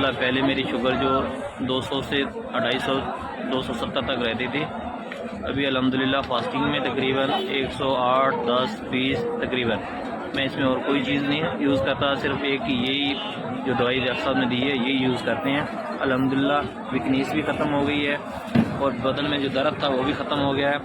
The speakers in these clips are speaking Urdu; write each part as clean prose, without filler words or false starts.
الحمدللہ پہلے میری شوگر جو 200 سے 250 270 تک رہتی تھی، ابھی الحمدللہ فاسٹنگ میں تقریباً 108 10 20 تقریباً. میں اس میں اور کوئی چیز نہیں یوز کرتا، صرف ایک یہی جو دوائی ڈاکٹر صاحب نے دی ہے یہی یوز کرتے ہیں. الحمدللہ ویکنیس بھی ختم ہو گئی ہے اور بدن میں جو درد تھا وہ بھی ختم ہو گیا ہے.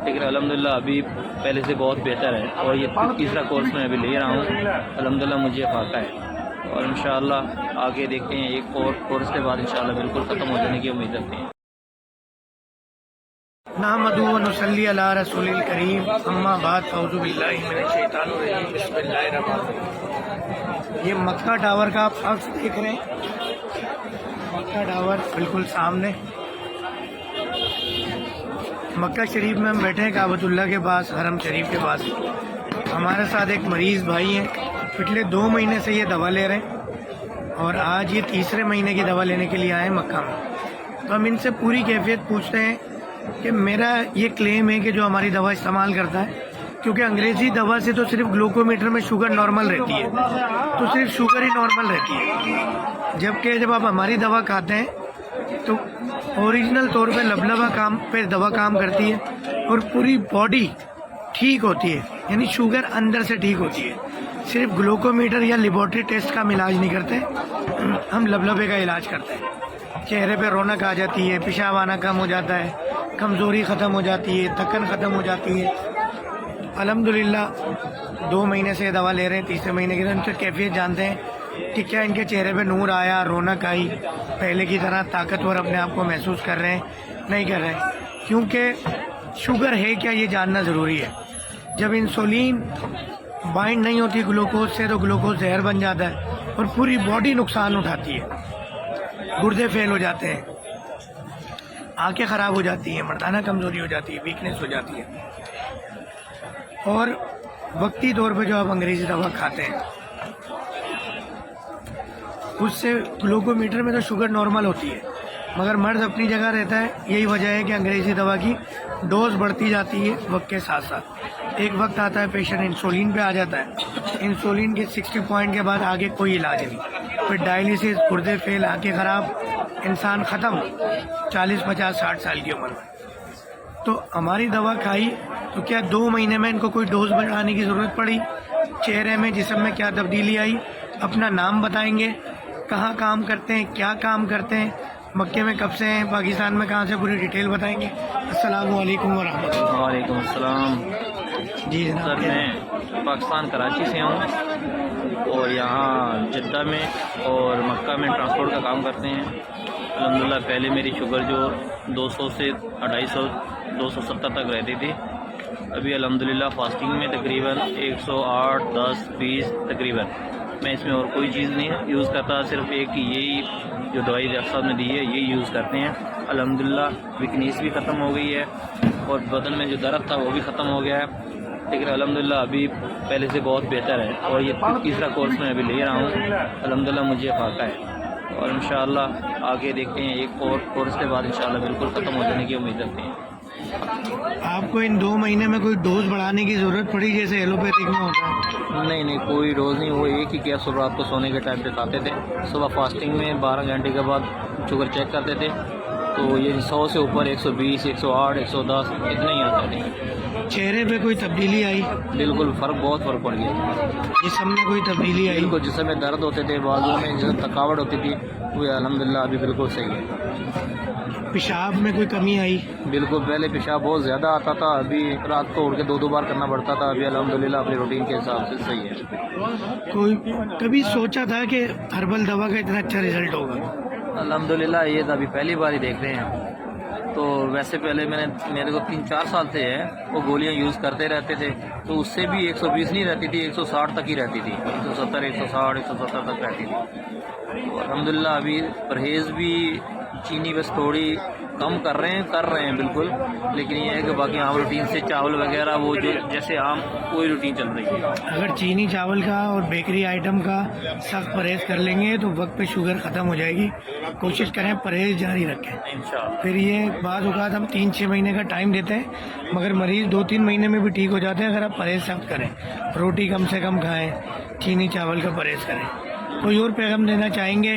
لیکن الحمدللہ ابھی پہلے سے بہت بہتر ہے اور یہ تیسرا کورس میں ابھی لے رہا ہوں. الحمدللہ مجھے فائدہ ہے اور انشاءاللہ آگے دیکھتے ہیں، ایک اور کورس کے بعد انشاءاللہ بالکل ختم ہو جانے کی امید رکھتے ہیں. نحمدہ و نصلی علی رسول الکریم، اما بعد، اعوذ باللہ من الشیطان الرجیم، بسم اللہ الرحمن الرحیم. یہ مکہ ٹاور کا آپ عکس دیکھ رہے ہیں، مکہ ٹاور بالکل سامنے. مکہ شریف میں ہم بیٹھے ہیں، کعبۃ اللہ کے پاس، حرم شریف کے پاس. ہمارے ساتھ ایک مریض بھائی ہیں، پچھلے 2 مہینے سے یہ دوا لے رہے ہیں اور آج یہ تیسرے مہینے کی دوا لینے کے لیے آئے ہیں مکہ میں. تو ہم ان سے پوری کیفیت پوچھتے ہیں کہ میرا یہ کلیم ہے کہ جو ہماری دوا استعمال کرتا ہے، کیونکہ انگریزی دوا سے تو صرف گلوکومیٹر میں شوگر نارمل رہتی ہے، تو صرف شوگر ہی نارمل رہتی ہے، جبکہ جب آپ ہماری دوا کھاتے ہیں تو اوریجنل طور پہ لبلبہ کام پہ دوا کام کرتی ہے اور پوری باڈی ٹھیک ہوتی ہے، یعنی شوگر اندر سے ٹھیک ہوتی ہے. صرف گلوکومیٹر یا لیبارٹری ٹیسٹ کا ہم علاج نہیں کرتے، ہم لبلبے کا علاج کرتے ہیں. چہرے پہ رونق آ جاتی ہے، پیشاب آنا کم ہو جاتا ہے، کمزوری ختم ہو جاتی ہے، تھکن ختم ہو جاتی ہے. الحمدللہ 2 مہینے سے یہ دوا لے رہے ہیں، تیسرے مہینے کے ان کی کیفیت جانتے ہیں کہ کیا ان کے چہرے پہ نور آیا، رونق آئی، پہلے کی طرح طاقتور اپنے آپ کو محسوس کر رہے ہیں نہیں کر رہے ہیں. کیونکہ شوگر ہے کیا یہ جاننا ضروری ہے. جب انسولین بائنڈ نہیں ہوتی گلوکوز سے تو گلوکوز زہر بن جاتا ہے اور پوری باڈی نقصان اٹھاتی ہے. گردے فیل ہو جاتے ہیں، آنکھیں خراب ہو جاتی ہیں، مردانہ کمزوری ہو جاتی ہے، ویکنیس ہو جاتی ہے. اور وقتی طور پہ جو آپ انگریزی دوا کھاتے ہیں اس سے گلوکومیٹر میں تو شوگر نارمل ہوتی ہے، مگر مرض اپنی جگہ رہتا ہے. یہی وجہ ہے کہ انگریزی دوا کی ڈوز بڑھتی جاتی ہے وقت کے ساتھ ساتھ. ایک وقت آتا ہے پیشنٹ انسولین پہ آ جاتا ہے، انسولین کے 60 پوائنٹ کے بعد آگے کوئی علاج نہیں، پھر ڈائلیسس، گردے فیل، آنکھیں خراب، انسان ختم 40 50 60 سال کی عمر میں. تو ہماری دوا کھائی تو کیا 2 مہینے میں ان کو کوئی ڈوز بڑھانے کی ضرورت پڑی؟ چہرے میں، جسم میں کیا تبدیلی آئی؟ اپنا نام بتائیں گے، کہاں کام کرتے ہیں، کیا کام کرتے ہیں، مکے میں کب سے ہیں، پاکستان میں کہاں سے، پوری ڈیٹیل بتائیں گے. السلام علیکم ورحمۃ اللہ. وعلیکم السلام. جی سر جناب. میں پاکستان کراچی سے ہوں اور یہاں جدہ میں اور مکہ میں ٹرانسپورٹ کا کام کرتے ہیں. الحمدللہ پہلے میری شوگر جو 200 سے 250 270 تک رہتی تھی، ابھی الحمدللہ فاسٹنگ میں تقریباً 108 10 20 تقریباً. میں اس میں اور کوئی چیز نہیں یوز کرتا، صرف ایک یہی جو دوائی ڈاکٹر صاحب نے دی ہے یہی یوز کرتے ہیں. الحمدللہ ویکنیس بھی ختم ہو گئی ہے اور بدن میں جو درد تھا وہ بھی ختم ہو گیا ہے. لیکن الحمدللہ ابھی پہلے سے بہت بہتر ہے اور یہ تیسرا کورس میں ابھی لے رہا ہوں. الحمدللہ مجھے فائدہ ہے اور انشاءاللہ آگے دیکھتے ہیں، ایک اور کورس کے بعد انشاءاللہ بالکل ختم ہو جانے کی امید رکھتے ہیں. آپ کو ان 2 مہینے میں کوئی ڈوز بڑھانے کی ضرورت پڑی جیسے ایلوپیتھک میں ہوتا ہے؟ نہیں کوئی ڈوز نہیں، وہ ایک ہی کیپسول رات کو سونے کے ٹائم پہ کھاتے تھے. صبح فاسٹنگ میں 12 گھنٹے کے بعد شوگر چیک کرتے تھے تو یہ 100 سے اوپر 120 108 110 اتنا ہی آتا ہے. چہرے پہ کوئی تبدیلی آئی؟ بالکل بہت فرق پڑ گیا. جسم میں کوئی تبدیلی آئی؟ بالکل جسم میں درد ہوتے تھے، بازو میں جسم تھکاوٹ ہوتی تھی، وہ الحمدللہ ابھی بالکل صحیح ہے. پیشاب میں کوئی کمی آئی؟ بالکل پہلے پیشاب بہت زیادہ آتا تھا، ابھی رات کو اٹھ کے 2 بار کرنا پڑتا تھا. ابھی الحمدللہ اپنے روٹین کے حساب سے صحیح ہے. کوئی کبھی سوچا تھا کہ ہربل دوا کا اتنا اچھا رزلٹ ہوگا؟ الحمدللہ یہ تو ابھی پہلی بار ہی دیکھ رہے ہیں. تو ویسے پہلے میرے کو 3-4 سال سے ہے وہ گولیاں یوز کرتے رہتے تھے، تو اس سے بھی 120 نہیں رہتی تھی، 160 تک ہی رہتی تھی، 170 160 170 تک رہتی تھی. تو الحمدللہ ابھی پرہیز بھی چینی بس تھوڑی کم کر رہے ہیں بالکل. لیکن یہ ہے کہ باقی عام روٹین سے چاول وغیرہ وہ جو جیسے عام کوئی روٹین چل رہی ہے. اگر چینی چاول کا اور بیکری آئٹم کا سخت پرہیز کر لیں گے تو وقت پہ شوگر ختم ہو جائے گی. کوشش کریں پرہیز جاری رکھیں. انشاءاللہ. پھر یہ بعض اوقات ہم 3-6 مہینے کا ٹائم دیتے ہیں، مگر مریض 2-3 مہینے میں بھی ٹھیک ہو جاتے ہیں اگر آپ پرہیز سخت کریں. روٹی کم سے کم کھائیں، چینی چاول کا پرہیز کریں. کوئی اور پیغام دینا چاہیں گے